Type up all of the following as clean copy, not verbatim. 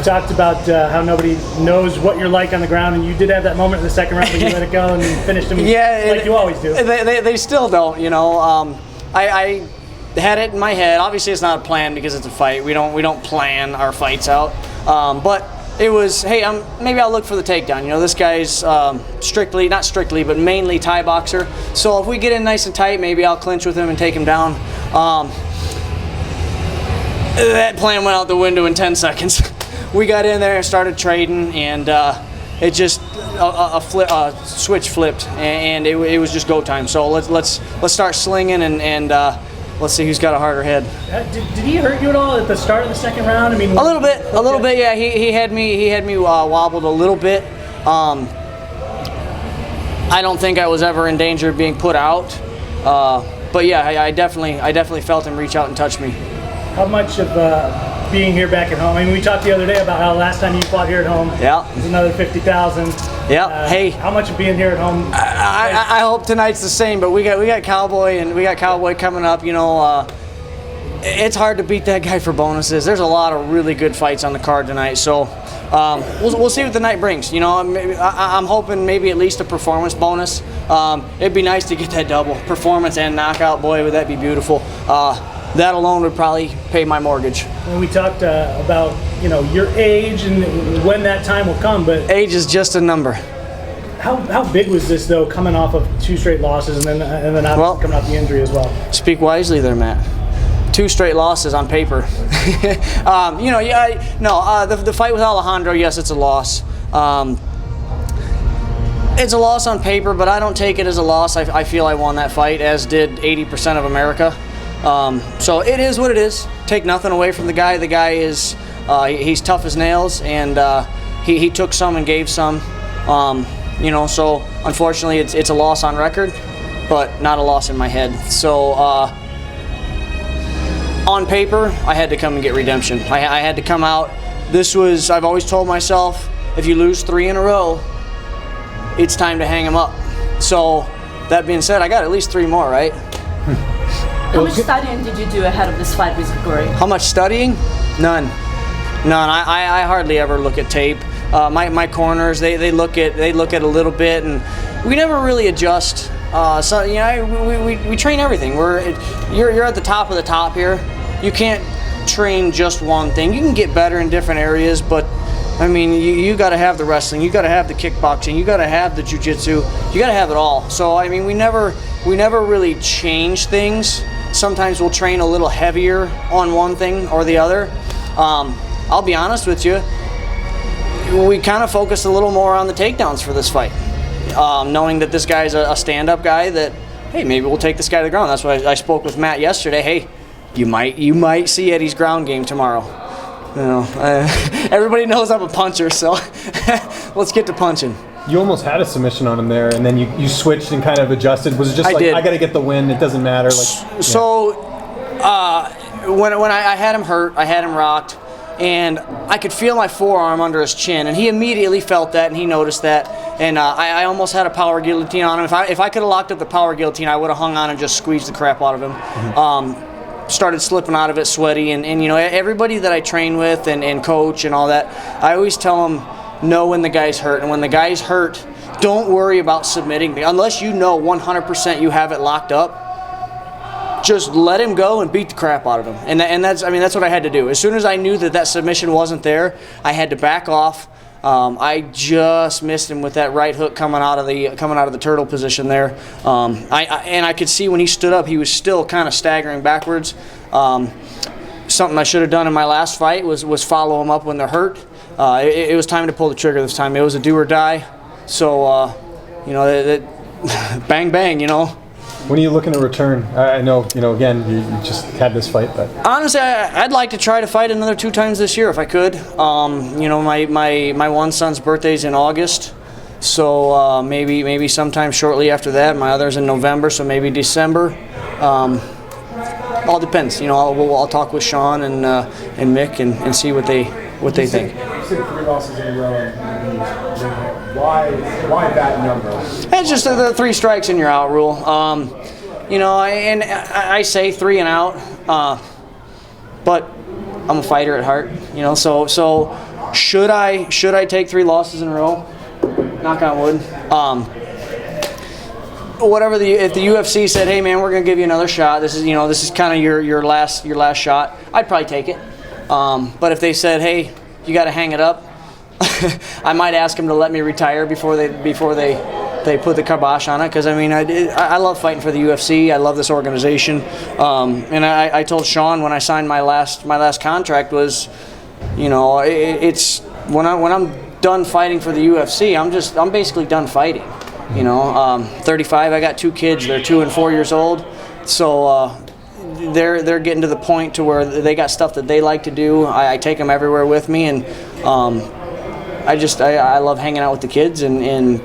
We talked about how nobody knows what you're like on the ground, and you did have that moment in the second round where you let it go and you finished him like you always do. They still don't, you know. I had it in my head. Obviously, it's not a plan because it's a fight. We don't plan our fights out. But it was, hey, maybe I'll look for the takedown. You know, this guy's not strictly, but mainly Thai boxer. So if we get in nice and tight, maybe I'll clinch with him and take him down. That plan went out the window in 10 seconds. We got in there and started trading, and it just a switch flipped, and it was just go time. So let's start slinging and let's see who's got a harder head. Did he hurt you at all at the start of the second round? I mean, a little bit. Yeah, he had me wobbled a little bit. I don't think I was ever in danger of being put out, but yeah, I definitely felt him reach out and touch me. How much of being here back at home? I mean, we talked the other day about how last time you fought here at home, it was another 50,000. Yeah. Hey, how much of being here at home? I hope tonight's the same, but we got Cowboy coming up. You know, it's hard to beat that guy for bonuses. There's a lot of really good fights on the card tonight, so we'll see what the night brings. You know, I'm hoping maybe at least a performance bonus. It'd be nice to get that double performance and knockout. Boy, would that be beautiful. That alone would probably pay my mortgage. When we talked about, you know, your age and when that time will come, but age is just a number. How big was this though, coming off of 2 straight losses and then coming off the injury as well? Speak wisely there, Matt. 2 straight losses on paper. You know, the fight with Alejandro, yes, it's a loss. It's a loss on paper, but I don't take it as a loss. I feel I won that fight, as did 80% of America. So it is what it is. Take nothing away from the guy. The guy is he's tough as nails, and he took some and gave some. You know, so unfortunately it's a loss on record, but not a loss in my head. So on paper, I had to come and get redemption. I had to come out. I've always told myself, if you lose 3 in a row, it's time to hang them up. So that being said, I got at least 3 more, right? How much studying did you do ahead of this fight with Corey? How much studying? None. I hardly ever look at tape. My corners, they look at a little bit, and we never really adjust. So you know, we train everything. You're at the top of the top here. You can't train just one thing. You can get better in different areas, but I mean, you got to have the wrestling, you got to have the kickboxing, you got to have the jiu-jitsu, you got to have it all. So I mean, we never really change things. Sometimes we'll train a little heavier on one thing or the other. I'll be honest with you, we kind of focused a little more on the takedowns for this fight, knowing that this guy's a stand-up guy. That, hey, maybe we'll take this guy to the ground. That's why I spoke with Matt yesterday. Hey, you might see Eddie's ground game tomorrow. You know, everybody knows I'm a puncher, so let's get to punching. You almost had a submission on him there, and then you switched and kind of adjusted. Was it just I got to get the win, it doesn't matter? Like, so when I had him hurt, I had him rocked, and I could feel my forearm under his chin, and he immediately felt that, and he noticed that, and I almost had a power guillotine on him. If I could have locked up the power guillotine, I would have hung on and just squeezed the crap out of him. Mm-hmm. Started slipping out of it, sweaty, and you know, everybody that I train with and coach and all that, I always tell them, know when the guy's hurt, and when the guy's hurt, don't worry about submitting me unless you know 100% you have it locked up. Just let him go and beat the crap out of him, and that's what I had to do. As soon as I knew that submission wasn't there, I had to back off. I just missed him with that right hook coming out of the turtle position there. I could see when he stood up, he was still kind of staggering backwards. Something I should have done in my last fight was follow him up when they're hurt. It was time to pull the trigger this time. It was a do or die. So, you know, bang, bang, you know. When are you looking to return? I know, you know, again, you just had this fight, but honestly, I'd like to try to fight another 2 times this year if I could. You know, my one son's birthday's in August, so maybe sometime shortly after that. My other's in November, so maybe December. All depends. You know, I'll talk with Sean and Mick and see what they think. You said 3 losses in a row, and why that number? It's just the 3 strikes and you're out rule. You know, I say 3 and out, but I'm a fighter at heart. You know, so Should I take 3 losses in a row? Knock on wood. Whatever if the UFC said, hey man, we're gonna give you another shot. This is kind of your last shot. I'd probably take it. But if they said, hey, you got to hang it up, I might ask them to let me retire before they put the kibosh on it. Because I mean, I love fighting for the UFC. I love this organization. And I told Sean when I signed my last contract was, it's when I'm done fighting for the UFC, I'm basically done fighting. 35. I got 2 kids. They're 2 and 4 years old. So they're getting to the point to where they got stuff that they like to do. I take them everywhere with me, and I love hanging out with the kids. And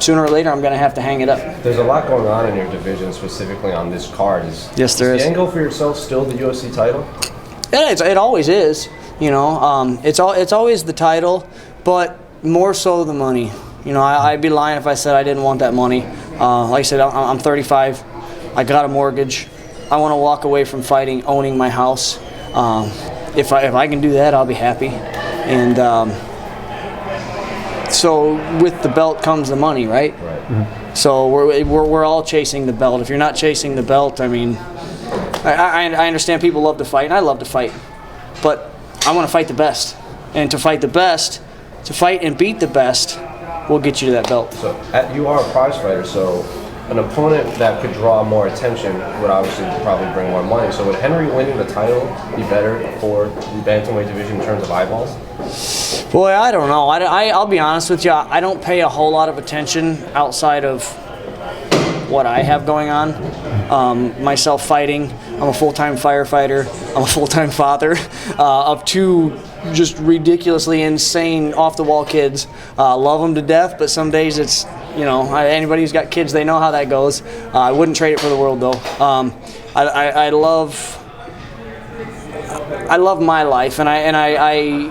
sooner or later, I'm going to have to hang it up. There's a lot going on in your division, specifically on this card. Yes, there is. The end goal for yourself still the UFC title? Yeah, it always is. It's always the title, but more so the money. I'd be lying if I said I didn't want that money. Like I said, I'm 35. I got a mortgage. I want to walk away from fighting owning my house. If I can do that, I'll be happy. And so with the belt comes the money, right? Right. Mm-hmm. So we're all chasing the belt. If you're not chasing the belt, I mean, I understand people love to fight, and I love to fight, but I want to fight the best. And to fight the best, to fight and beat the best, will get you to that belt. So you are a prize fighter, so an opponent that could draw more attention would obviously probably bring more money. So would Henry winning the title be better for the bantamweight division in terms of eyeballs? Boy, I don't know. I'll be honest with you. I don't pay a whole lot of attention outside of what I have going on. Myself fighting. I'm a full-time firefighter. I'm a full-time father of 2 just ridiculously insane off-the-wall kids. Love them to death, but some days it's, anybody who's got kids, they know how that goes. I wouldn't trade it for the world, though. I love my life, and I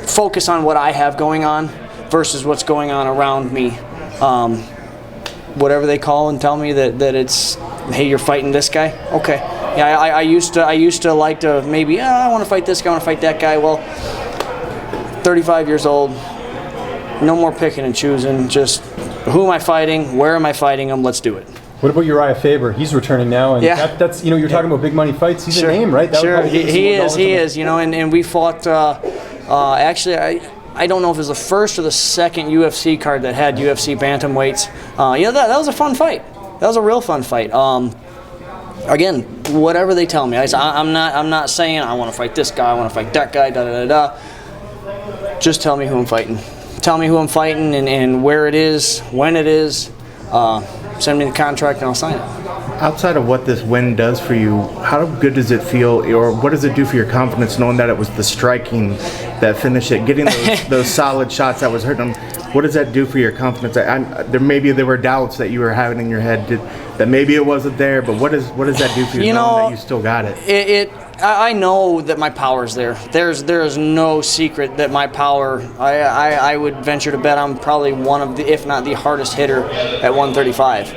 focus on what I have going on versus what's going on around me. Whatever they call and tell me that it's, hey, you're fighting this guy. Okay. Yeah, I used to like to maybe, I want to fight this guy, I want to fight that guy. Well, 35 years old, no more picking and choosing. Just who am I fighting? Where am I fighting them? Let's do it. What about Uriah Faber? He's returning now, and that's you're talking about big money fights. He's a name, right? Sure, he is. And we fought. Actually, I don't know if it was the first or the second UFC card that had UFC bantamweights. That was a fun fight. That was a real fun fight. Again, whatever they tell me, I'm not saying I want to fight this guy, I want to fight that guy, Just tell me who I'm fighting. Tell me who I'm fighting and where it is, when it is. Send me the contract and I'll sign it. Outside of what this win does for you, how good does it feel, or what does it do for your confidence knowing that it was the striking that finished it, getting those solid shots that was hurting them? What does that do for your confidence? There were doubts that you were having in your head that maybe it wasn't there, but what does that do for you knowing that you still got it? I know that my power's there. There is no secret that my power. I would venture to bet I'm probably one of the, if not the hardest hitter at 135.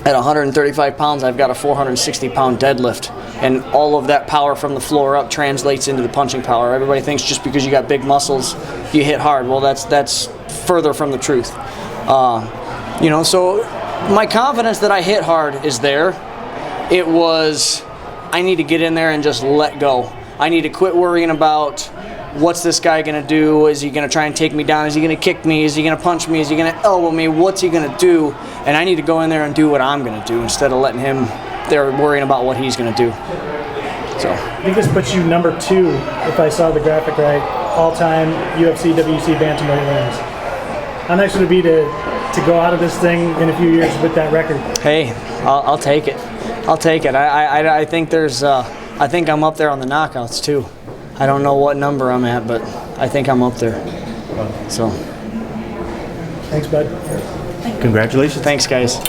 At 135 pounds, I've got a 460-pound deadlift, and all of that power from the floor up translates into the punching power. Everybody thinks just because you got big muscles, you hit hard. Well, that's further from the truth. So my confidence that I hit hard is there. It was, I need to get in there and just let go. I need to quit worrying about what's this guy going to do? Is he going to try and take me down? Is he going to kick me? Is he going to punch me? Is he going to elbow me? What's he going to do? And I need to go in there and do what I'm going to do instead of letting him there worrying about what he's going to do. So I think this puts you number 2, if I saw the graphic right, all-time UFC, WC bantamweight wins. How nice would it be to go out of this thing in a few years with that record? Hey, I'll take it. I'll take it. I think there's I think I'm up there on the knockouts too. I don't know what number I'm at, but I think I'm up there. So thanks, bud. Congratulations. Thanks, guys.